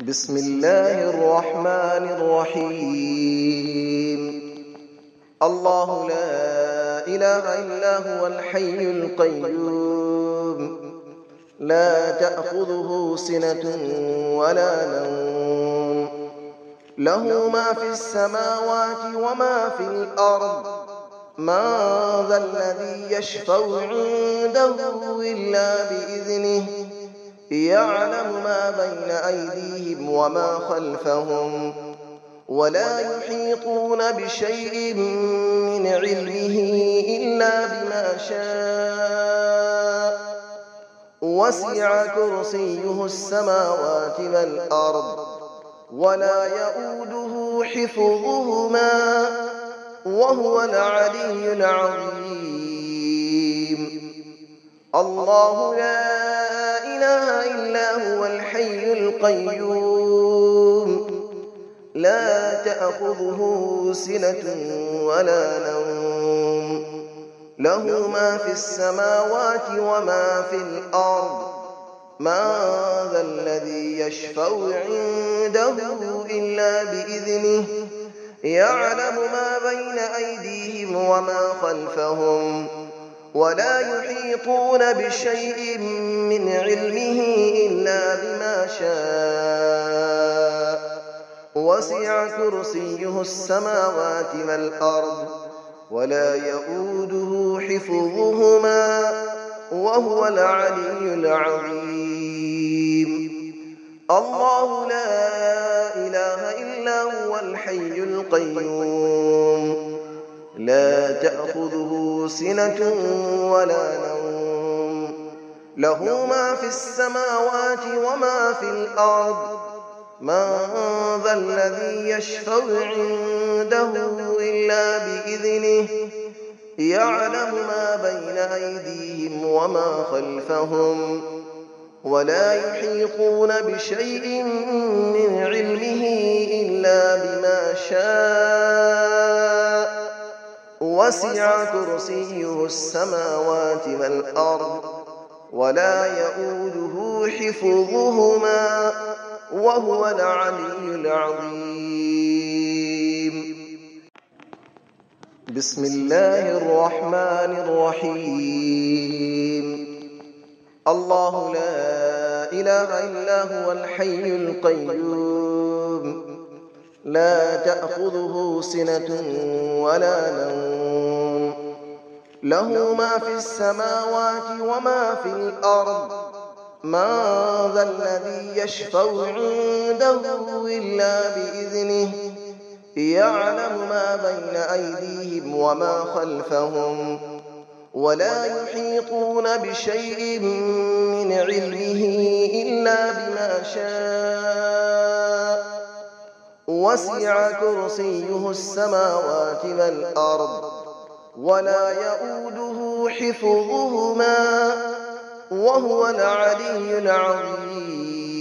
بسم الله الرحمن الرحيم. الله لا إله إلا هو الحي القيوم، لا تأخذه سنة ولا نوم، له ما في السماوات وما في الأرض، من ذا الذي يشفع عنده إلا بإذنه، يعلم ما بين أيديهم وما خلفهم، ولا يحيطون بشيء من علمه إلا بما شاء، وسع كرسيه السماوات والأرض، ولا يئوده حفظهما، وهو العلي العظيم. الله لا إله إلا هو الحي القيوم، لا تأخذه سنة ولا نوم، له ما في السماوات وما في الأرض، من ذا الذي يشفع عنده إلا بإذنه، يعلم ما بين أيديهم وما خلفهم، ولا يحيطون بشيء من علمه إلا بما شاء، وسع كرسيه السماوات والأرض، ولا يئوده حفظهما، وهو العلي العظيم. الله لا إله إلا هو الحي القيوم، لا تأخذه سنة ولا نوم، له ما في السماوات وما في الأرض، من ذا الذي يشفع عنده إلا بإذنه، يعلم ما بين أيديهم وما خلفهم، ولا يحيطون بشيء من علمه إلا بما شاء، وسع كرسيه السماوات والأرض، ولا يئوده حفظهما، وهو العلي العظيم. بسم الله الرحمن الرحيم. الله لا إله إلا هو الحي القيوم، لا تأخذه سنة ولا نوم، له ما في السماوات وما في الأرض، من ذا الذي يشفع عنده إلا بإذنه، يعلم ما بين أيديهم وما خلفهم، ولا يحيطون بشيء من علمه إلا بما شاء، وسع كرسيه السماوات والأرض، ولا يئوده حفظهما، وهو العلي العظيم.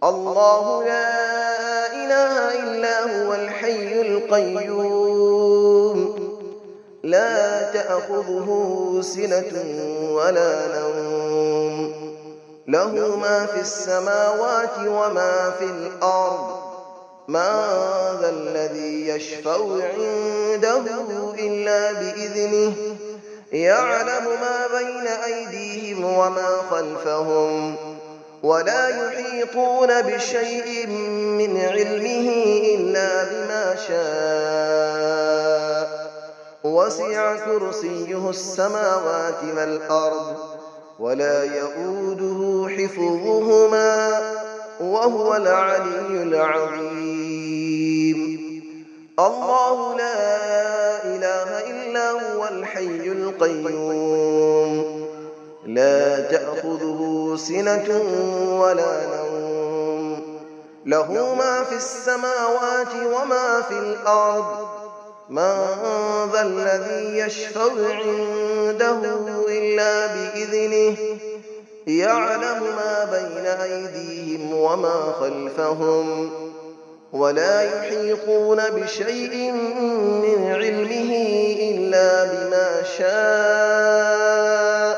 الله لا إله إلا هو الحي القيوم، لا تأخذه سنة ولا نوم، له ما في السماوات وما في الأرض، من ذا الذي يشفع عنده إلا بإذنه، يعلم ما بين أيديهم وما خلفهم، ولا يحيطون بشيء من علمه إلا بما شاء، وسع كرسيه السماوات والأرض، ولا يئوده حفظهما، وهو العلي العظيم. الله لا إله إلا هو الحي القيوم، لا تأخذه سنة ولا نوم، له ما في السماوات وما في الأرض، من ذا الذي يشفع عنده إلا بإذنه، يعلم ما بين أيديهم وما خلفهم، ولا يحيطون بشيء من علمه إلا بما شاء،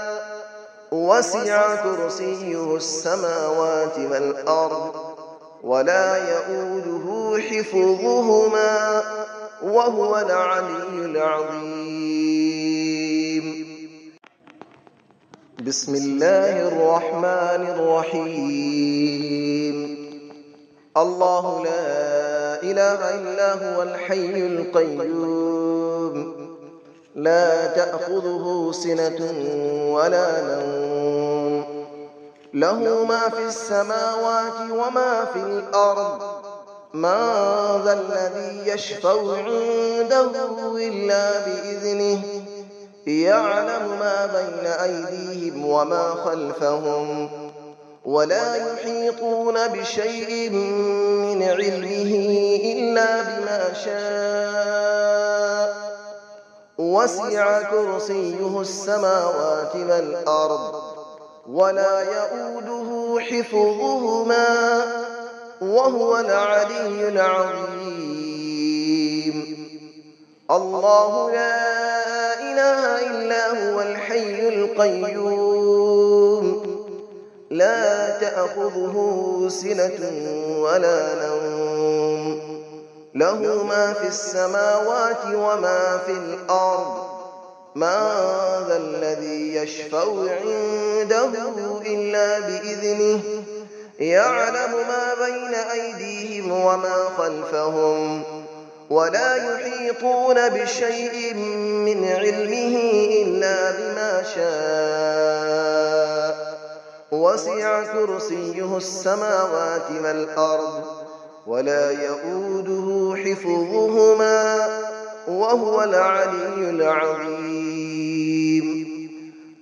وسع كرسيه السماوات والأرض ولا يؤوده حفظهما وهو العلي العظيم. بسم الله الرحمن الرحيم. الله لا إله إلا هو الحي القيوم لا تأخذه سنة ولا نوم له ما في السماوات وما في الأرض من ذا الذي يشفع عنده إلا بإذنه يعلم ما بين أيديهم وما خلفهم ولا يحيطون بشيء من علمه إلا بما شاء وسع كرسيه السماوات والأرض ولا يؤوده حفظهما وهو العلي العظيم. الله لا إله إلا هو الحي القيوم لا تأخذه سنة ولا نوم له ما في السماوات وما في الأرض من ذا الذي يشفع عنده إلا بإذنه يعلم ما بين أيديهم وما خلفهم ولا يحيطون بشيء من علمه إلا بما شاء وسع كرسيه السماوات والأرض ولا يؤوده حفظهما وهو العلي العظيم.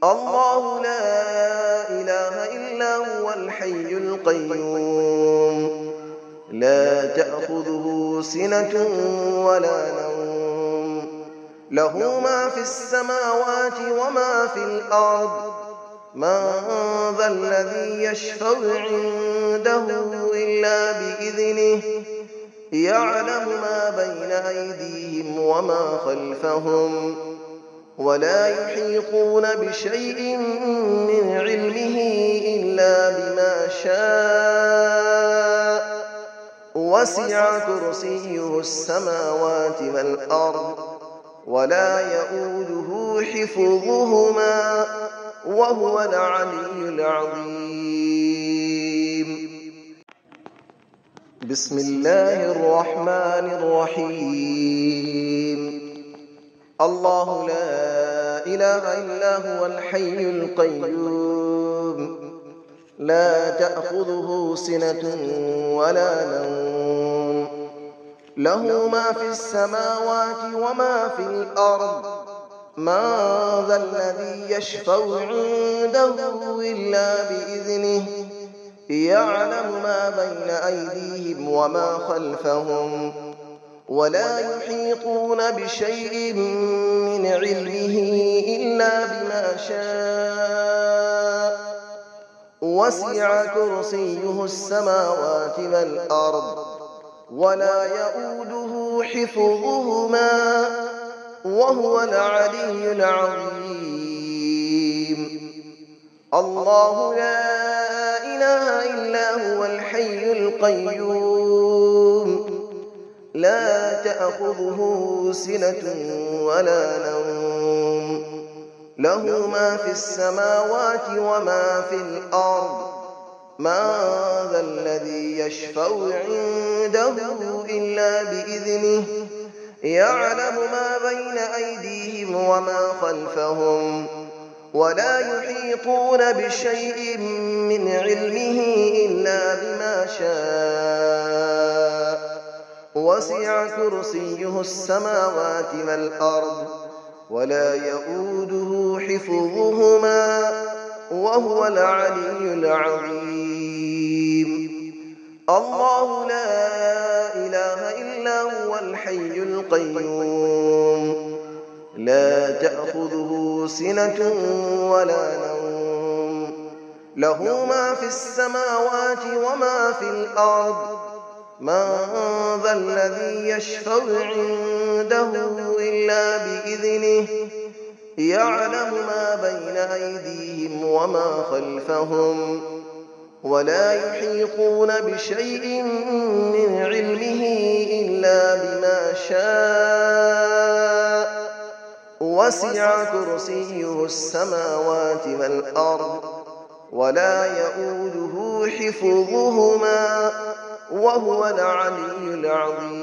الله لا إله إلا هو الحي القيوم لا تأخذه سنة ولا نوم له ما في السماوات وما في الأرض من ذا الذي يشفع عنده إلا بإذنه يعلم ما بين أيديهم وما خلفهم ولا يحيطون بشيء من علمه إلا بما شاء وسع كرسيه السماوات والأرض ولا يؤوده حفظهما وهو العلي العظيم. بسم الله الرحمن الرحيم. الله لا إله إلا هو الحي القيوم لا تأخذه سنة ولا نوم له ما في السماوات وما في الأرض من ذا الذي يشفع عنده إلا بإذنه يعلم ما بين أيديهم وما خلفهم ولا يحيطون بشيء من علمه إلا بما شاء وسع كرسيه السماوات والأرض ولا يؤوده حفظهما وهو العلي العظيم. الله لا إله إلا هو الحي القيوم لا تأخذه سنة ولا نوم له ما في السماوات وما في الأرض من ذا الذي يشفع عنده إلا بإذنه يعلم ما بين أيديهم وما خلفهم ولا يحيطون بشيء من علمه إلا بما شاء وسع كرسيه السماوات والأرض ولا يؤوده حفظهما وهو العلي العظيم. الله لا إله إلا هو الحي القيوم لا تأخذه سنة ولا نوم له ما في السماوات وما في الأرض من ذا الذي يشفع عنده إلا بإذنه يعلم ما بين أيديهم وما خلفهم ولا يحيطون بشيء من علمه إلا بما شاء وسع كرسيه السماوات والأرض ولا يئوده حفظهما وهو العلي العظيم